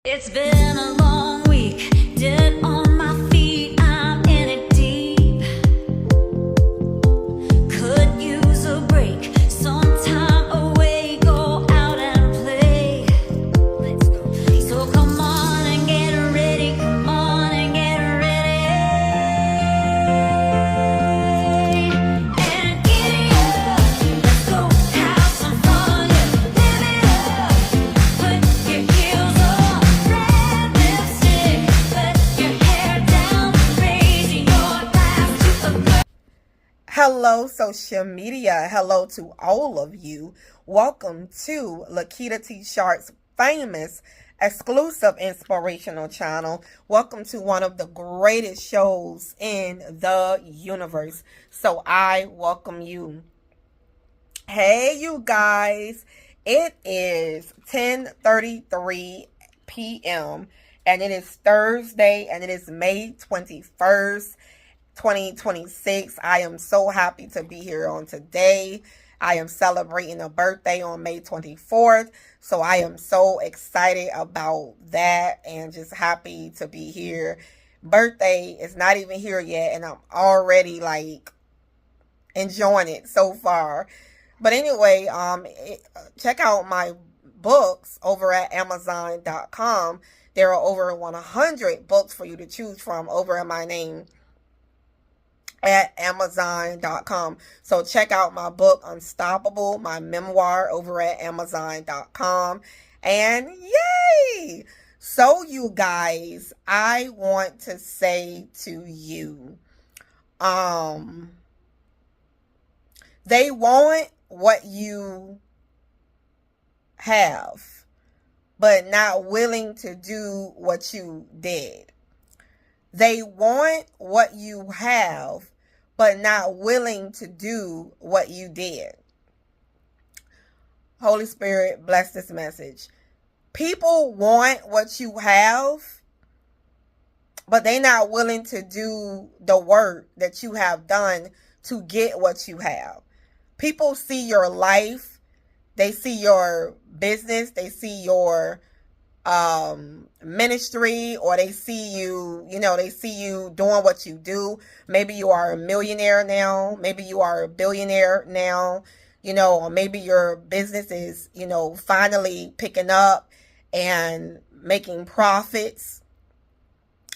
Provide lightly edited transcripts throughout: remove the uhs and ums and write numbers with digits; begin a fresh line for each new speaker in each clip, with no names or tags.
It's been a long week, dead on my feet, I'm in it deep. Could use a break, some time away, go out and play. Let's go. So come on and get ready, come on and get ready. And giddy up, let's go have some fun, yeah, live it up. Put your heels on, red lipstick, let your hair down, raising your glass to a good.
Hello, social media. Hello to all of you. Welcome to Lakita T. Sharp's famous exclusive inspirational channel. Welcome to one of the greatest shows in the universe. So I welcome you. Hey, you guys. It is 10:33 p.m. and it is Thursday and it is May 21st. 2026. I am so happy to be here on today. I am celebrating a birthday on May 24th. So I am so excited about that and just happy to be here. Birthday is not even here yet and I'm already like enjoying it so far. But anyway, check out my books over at Amazon.com. There are over 100 books for you to choose from over in my name at Amazon.com. So check out my book, Unstoppable, my memoir over at Amazon.com. And yay! So you guys, I want to say to you, they want what you have, but not willing to do what you did. They want what you have, but not willing to do what you did. Holy Spirit, bless this message. People want what you have, but they're not willing to do the work that you have done to get what you have. People see your life, they see your business, they see your ministry, or they see you, they see you doing what you do. Maybe you are a millionaire now, maybe you are a billionaire now, or maybe your business is, finally picking up and making profits.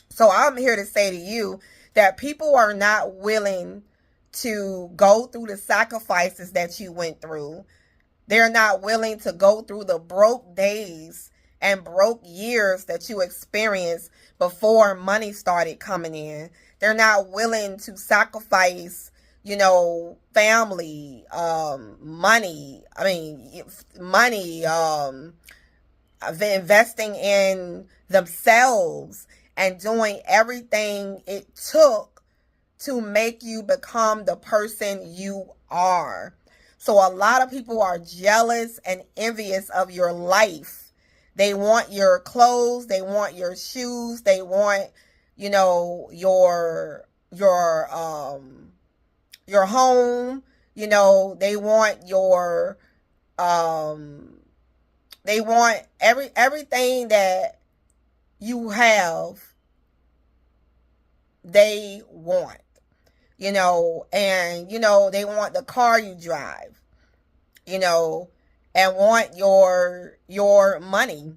So I'm here to say to you that people are not willing to go through the sacrifices that you went through. They're not willing to go through the broke days and broke years that you experienced before money started coming in. They're not willing to sacrifice, family, money, investing in themselves and doing everything it took to make you become the person you are. So a lot of people are jealous and envious of your life. They want your clothes, they want your shoes, they want, your home, they want your they want everything that you have, they want. And they want the car you drive, and want your money.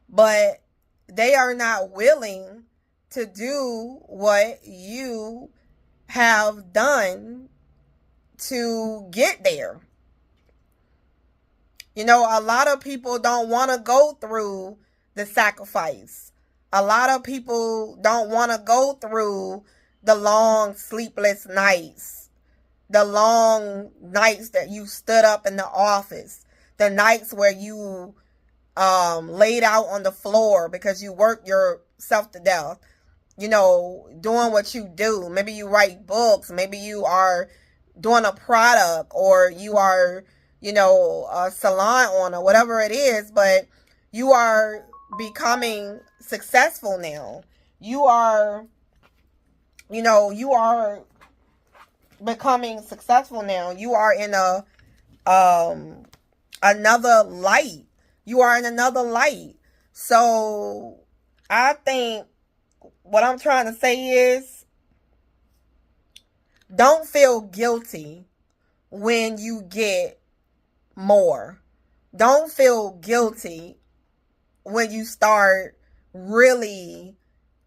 But they are not willing to do what you have done to get there. A lot of people don't want to go through the sacrifice. A lot of people don't want to go through the long sleepless nights, the long nights that you stood up in the office, the nights where you laid out on the floor because you worked yourself to death, doing what you do. Maybe you write books, maybe you are doing a product, or you are, a salon owner, whatever it is, but you are becoming successful now. You are becoming successful now. You are in another light. You are in another light. So I think what I'm trying to say is, don't feel guilty when you get more. Don't feel guilty when you start really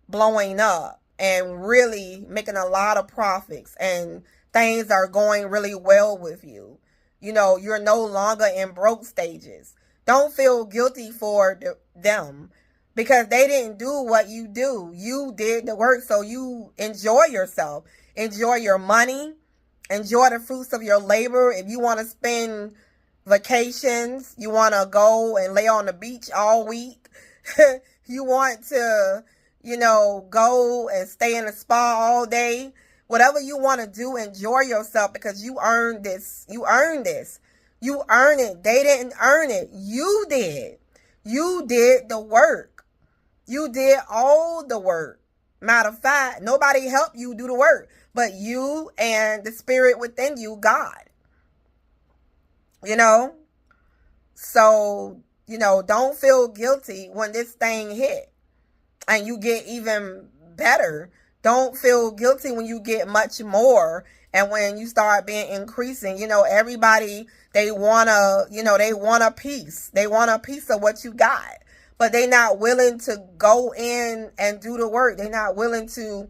blowing up and really making a lot of profits and things are going really well with you. You know, you're no longer in broke stages. Don't feel guilty for them because they didn't do what you do. You did the work, so you enjoy yourself. Enjoy your money. Enjoy the fruits of your labor. If you want to spend vacations, you want to go and lay on the beach all week, you want to, go and stay in a spa all day, whatever you want to do, enjoy yourself because you earned this. You earned this. You earned it. They didn't earn it. You did. You did the work. You did all the work. Matter of fact, nobody helped you do the work but you and the spirit within you, God. So, don't feel guilty when this thing hit and you get even better. Don't feel guilty when you get much more and when you start being increasing. Everybody, they want a piece. They want a piece of what you got, but they not willing to go in and do the work. They not willing to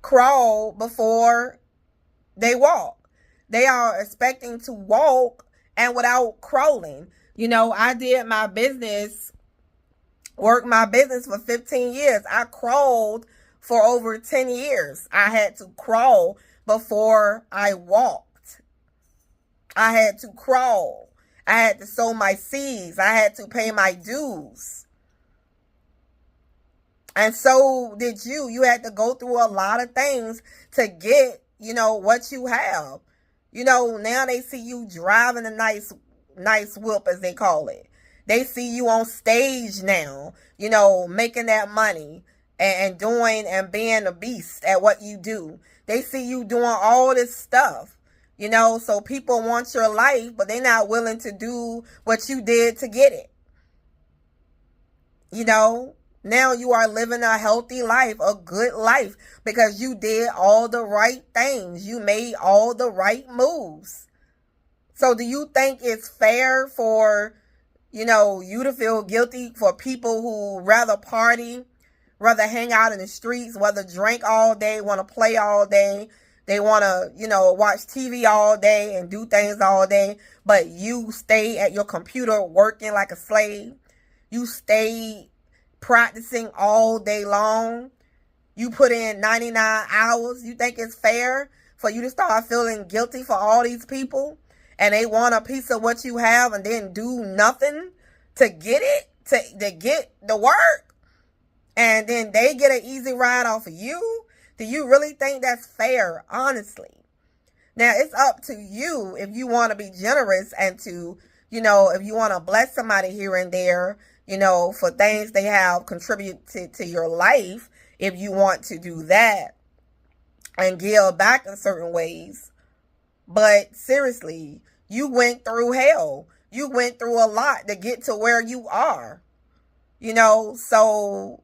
crawl before they walk. They are expecting to walk and without crawling. I did my business, worked my business for 15 years. I crawled for over 10 years. I had to crawl before I walked. I had to crawl. I had to sow my seeds. I had to pay my dues. And so did you. You had to go through a lot of things to get, what you have. Now they see you driving a nice whip, as they call it. They see you on stage now, making that money and doing and being a beast at what you do. They see you doing all this stuff, so people want your life, but they're not willing to do what you did to get it. Now you are living a healthy life, a good life, because you did all the right things. You made all the right moves. So do you think it's fair for, you to feel guilty for people who rather party, rather hang out in the streets, rather drink all day, want to play all day, they want to, watch TV all day and do things all day, but you stay at your computer working like a slave? You stay practicing all day long. You put in 99 hours. You think it's fair for you to start feeling guilty for all these people and they want a piece of what you have and then do nothing to get it, to get the work, and then they get an easy ride off of you? Do you really think that's fair? Honestly. Now, it's up to you if you want to be generous and to, if you want to bless somebody here and there, for things they have contributed to your life, if you want to do that and give back in certain ways. But seriously, you went through hell. You went through a lot to get to where you are. So,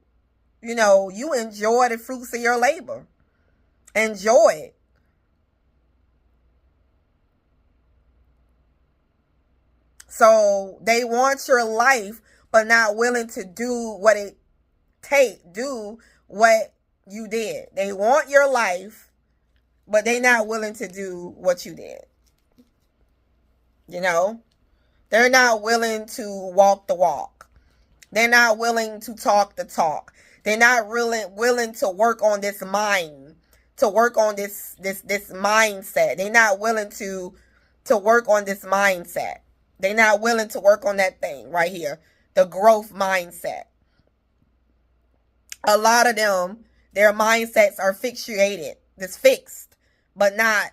you enjoy the fruits of your labor. Enjoy it. So they want your life, but not willing to do what it do what you did. They want your life, but they not willing to do what you did. They're not willing to walk the walk. They're not willing to talk the talk. They're not really willing to work on this mind, to work on this mindset. They're not willing to work on this mindset. They're not willing to work on that thing right here. The growth mindset. A lot of them, their mindsets are fixated. It's fixed, but not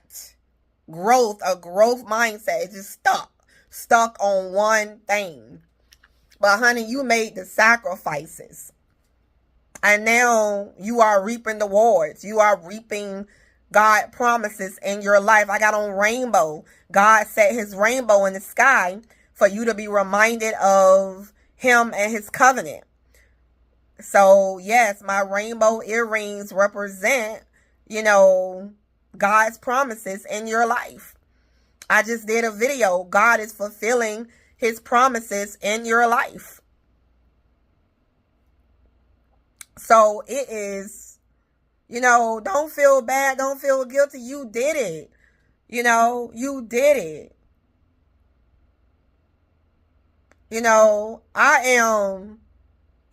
growth. A growth mindset is just stuck on one thing. But honey, you made the sacrifices. And now you are reaping the rewards. You are reaping God promises in your life. I got on rainbow. God set his rainbow in the sky for you to be reminded of him and his covenant. So, yes, my rainbow earrings represent, you know, God's promises in your life. I just did a video. God is fulfilling his promises in your life. So it is, don't feel bad. Don't feel guilty. You did it. You did it. I am,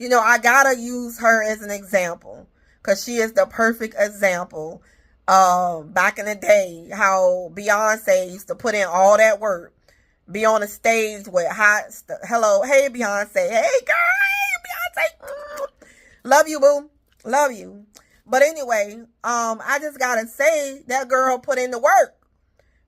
I gotta use her as an example because she is the perfect example. Back in the day, how Beyonce used to put in all that work, be on the stage with hello, hey Beyonce, hey girl, hey Beyonce, love you, boo, love you. But anyway, I just gotta say that girl put in the work.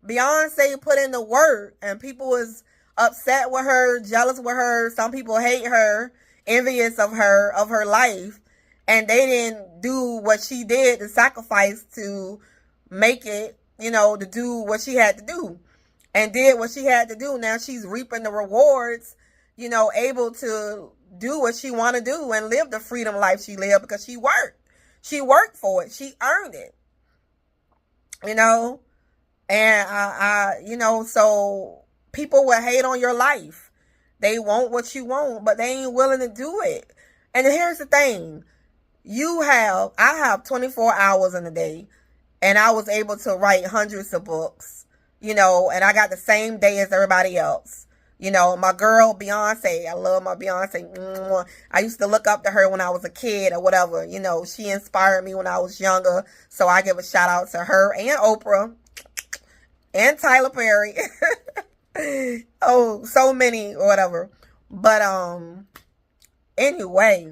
Beyonce put in the work, and people was upset with her, jealous with her. Some people hate her, envious of her life, and they didn't do what she did, to sacrifice to make it, to do what she had to do, and did what she had to do. Now she's reaping the rewards, able to do what she want to do and live the freedom life she lived because she worked. She worked for it. She earned it. And so people will hate on your life. They want what you want, but they ain't willing to do it. And here's the thing. I have 24 hours in a day, and I was able to write hundreds of books, and I got the same day as everybody else. My girl Beyonce, I love my Beyonce. I used to look up to her when I was a kid or whatever. She inspired me when I was younger. So I give a shout out to her and Oprah and Tyler Perry. Oh, so many or whatever. But anyway,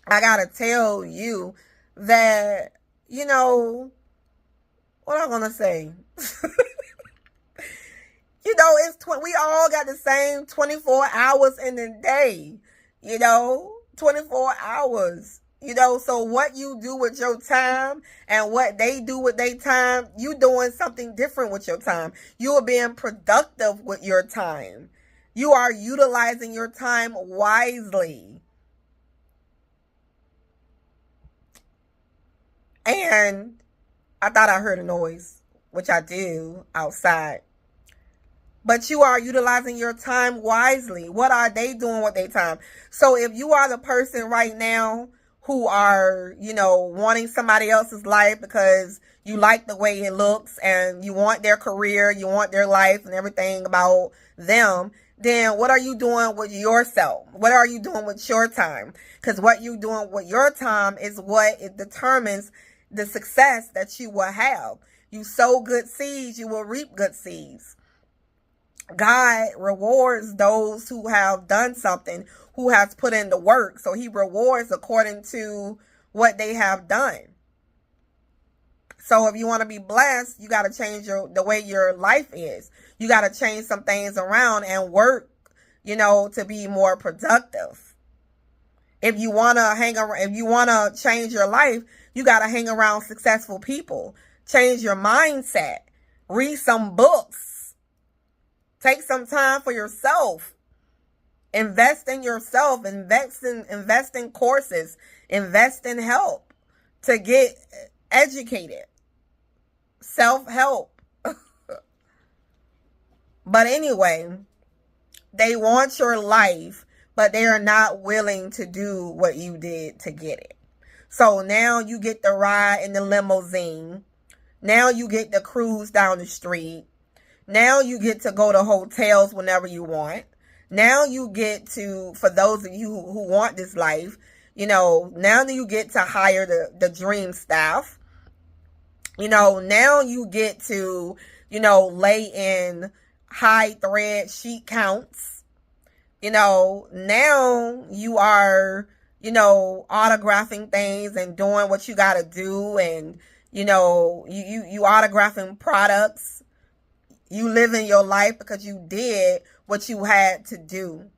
I gotta tell you that, what I'm gonna say. We all got the same 24 hours in the day, 24 hours, so what you do with your time and what they do with their time, you doing something different with your time. You are being productive with your time. You are utilizing your time wisely. And I thought I heard a noise, which I do outside. But you are utilizing your time wisely. What are they doing with their time? So if you are the person right now who are, wanting somebody else's life because you like the way it looks and you want their career, you want their life and everything about them, then what are you doing with yourself? What are you doing with your time? Because what you're doing with your time is what it determines the success that you will have. You sow good seeds, you will reap good seeds. God rewards those who have done something, who has put in the work. So he rewards according to what they have done. So if you want to be blessed, you got to change the way your life is. You got to change some things around and work, to be more productive. If you want to change your life, you got to hang around successful people. Change your mindset. Read some books. Take some time for yourself. Invest in yourself. Invest in courses. Invest in help to get educated. Self-help. But anyway, they want your life, but they are not willing to do what you did to get it. So now you get the ride in the limousine. Now you get the cruise down the street. Now you get to go to hotels whenever you want. Now you get to, for those of you who want this life, now you get to hire the dream staff. Now you get to, lay in high thread sheet counts. Now you are, autographing things and doing what you got to do. And, you autographing products. You living your life because you did what you had to do.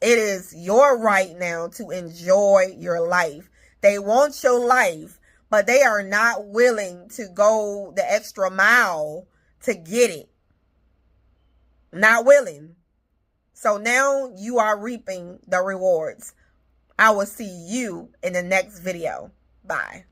It is your right now to enjoy your life. They want your life, but they are not willing to go the extra mile to get it. Not willing. So now you are reaping the rewards. I will see you in the next video. Bye.